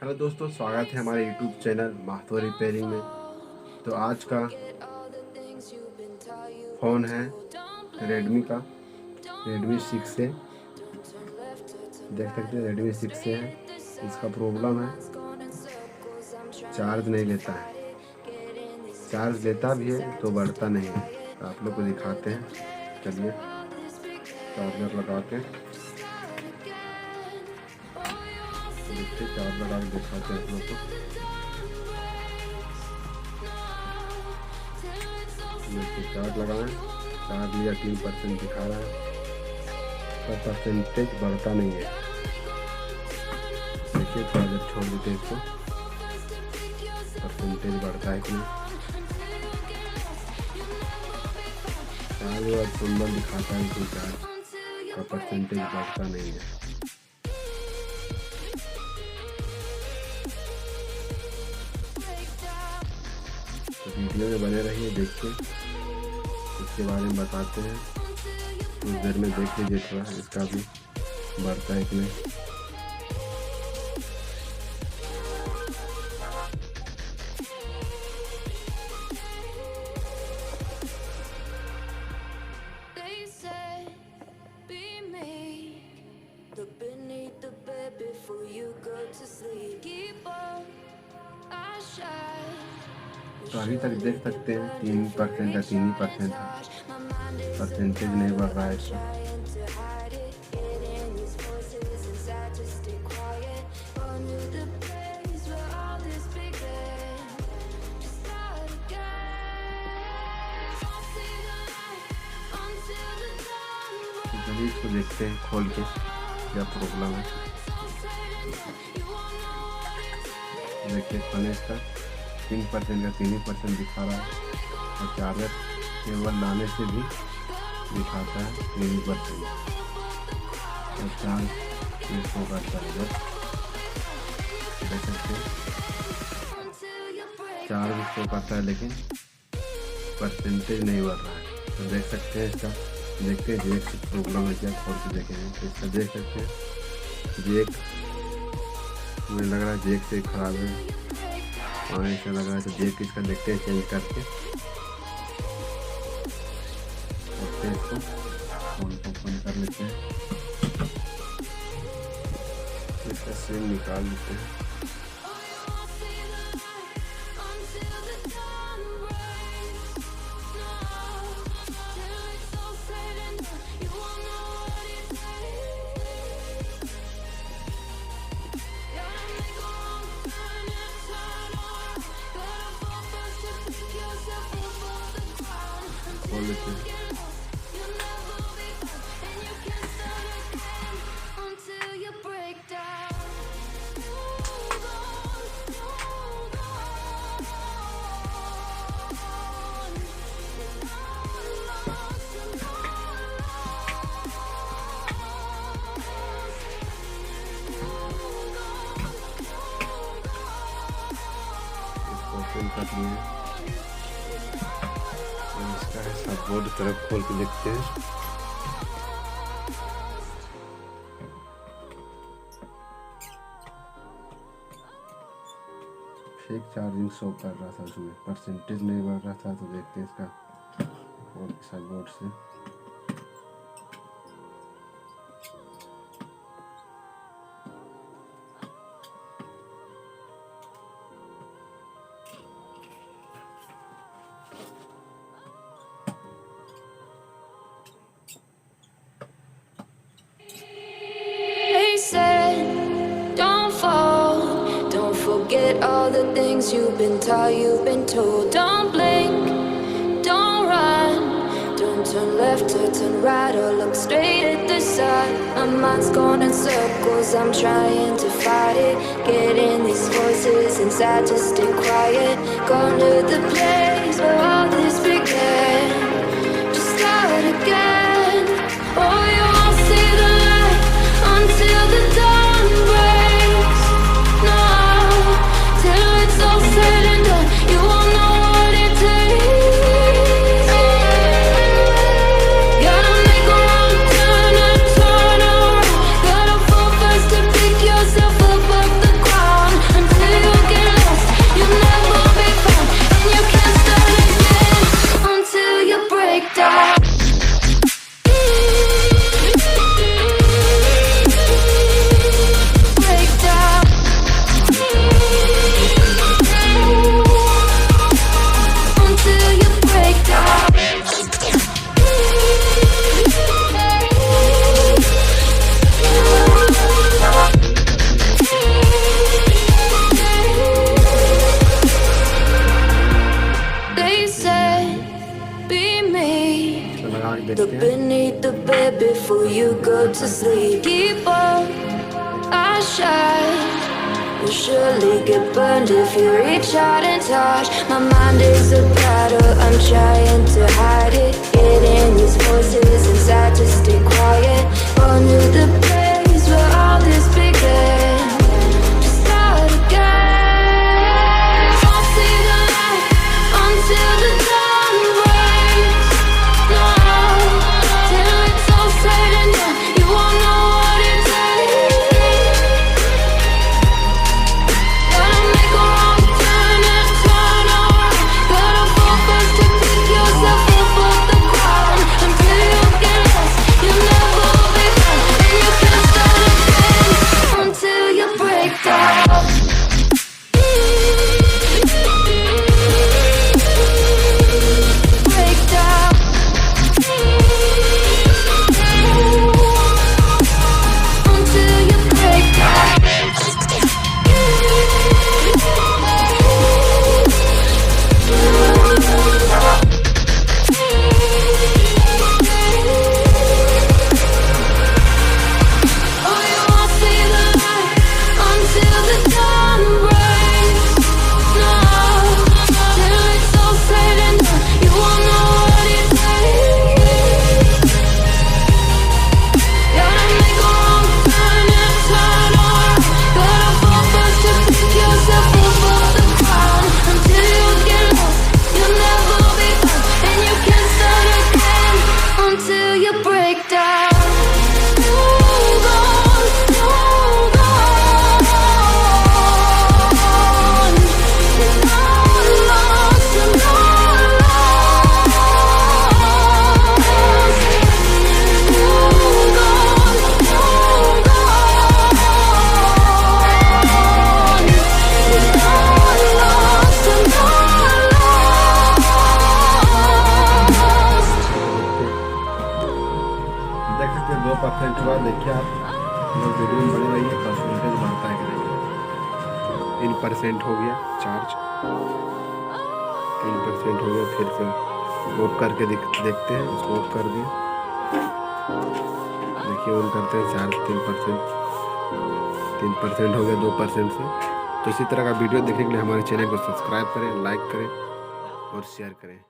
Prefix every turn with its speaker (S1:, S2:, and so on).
S1: Hello दोस्तों, स्वागत है हमारे यूट्यूब चैनल महतो रिपेयरिंग में। तो आज का फ़ोन है रेडमी का, रेडमी 6 से। देख सकते हैं रेडमी 6 से है। इसका प्रॉब्लम है चार्ज नहीं लेता है, चार्ज लेता भी है तो बढ़ता नहीं है। तो आप लोग को दिखाते हैं, चलिए चार्जर लगा के देखते, चार्ज लगा के दिखाते हैं आप लोग को। चार्ज लगाएं, चार्ज लिया 3% दिखा रहा है, तो परसेंटेज बढ़ता नहीं है। देखिए चार्जर छोड़ देते इसको, परसेंटेज बढ़ता है कि नहीं। चार्ज और सिंबल दिखाता है कि चार्ज का परसेंटेज बढ़ता नहीं है। तो वीडियो में बने रहिए, देखिए इसके बारे में बताते हैं। कुछ देर में देख लीजिए थोड़ा इसका भी बढ़ता है कि नहीं। तो अभी तक देख सकते हैं 3% या 3% है, परसेंटेज नहीं बढ़ रहा है इसका। चलिए इसको देखते हैं खोल के क्या प्रॉब्लम है। देखिए खोले इसका 3% या 3% दिखा रहा है, और चार्जर केबल लाने से भी दिखाता है 3%। और चार्ज इसको का चार्जर देख सकते हैं, चार्ज इसको करता है लेकिन परसेंटेज नहीं बढ़ रहा है। तो देख सकते हैं इसका, देखते हैं जेक से प्रॉब्लम है क्या, खोल के देखेंगे। तो इसका देख सकते हैं जेक, मुझे लग रहा है जेक से खराब है, और ऐसा लग रहा है। तो जेक इसका देखते हैं चेंज करके, इसको फोन को बंद कर लेते हैं, इसका सिम निकाल लेते हैं। खोल लेते हैं। कर लिए, इसका है सब बोर्ड तरफ खोल के देखते हैं। फेक चार्जिंग शो कर रहा था, उसमें परसेंटेज नहीं बढ़ रहा था। तो देखते हैं इसका और सब बोर्ड से।
S2: Don't fall, don't forget all the things you've been taught, you've been told. Don't blink, don't run, don't turn left or turn right or look straight at the sun. My mind's going in circles, I'm trying to fight it. Getting these voices inside to stay quiet. Gone to the place where all this began. Just start again. Oh, you won't see the light until the dawn breaks. No, till it's all said and done, you won't know what it takes. Gotta make a wrong turn and turn around. Gotta fall fast to pick yourself up off the ground. bed before you go to sleep. Keep on, I shine. You'll surely get burned if you reach out and touch. My mind is a battle, I'm trying to hide it. Getting these voices inside to stay quiet. On to the place where all this began. To start again. I'll see the light until the dawn breaks. No, till it's all said and done, you won't know what it takes. Gotta make a wrong turn and turn around. Gotta fall first to pick yourself up off the ground. Until you get lost, you'll never be found. And you can't start again until you break down. Break down. Until you break down. Oh, you won't see the light until the dawn breaks. No, till it's all said and done, you won't know what it takes. Gotta make a wrong turn and turn around. Gotta fall first to pick yourself up off the ground. Until you get lost, you'll never be found. And you can't start again until you break down. Hold on, hold on. You're not lost, you're not lost. Hold on, hold on. You're not lost, you're not lost.
S1: देख सकते हैं 2% हुआ। देखिए आप लोग video में बने रहिए, परसेंटेज बढ़ता है कि नहीं। 3% हो गया चार्ज, 3% हो गया। फिर से ऑफ करके देखते हैं। इसको ऑफ कर दिए, देखिए ऑन करते हैं। चार्ज 3% हो गया 2% से। तो इसी तरह का वीडियो देखने के लिए हमारे चैनल को सब्सक्राइब करें, लाइक करें और शेयर करें।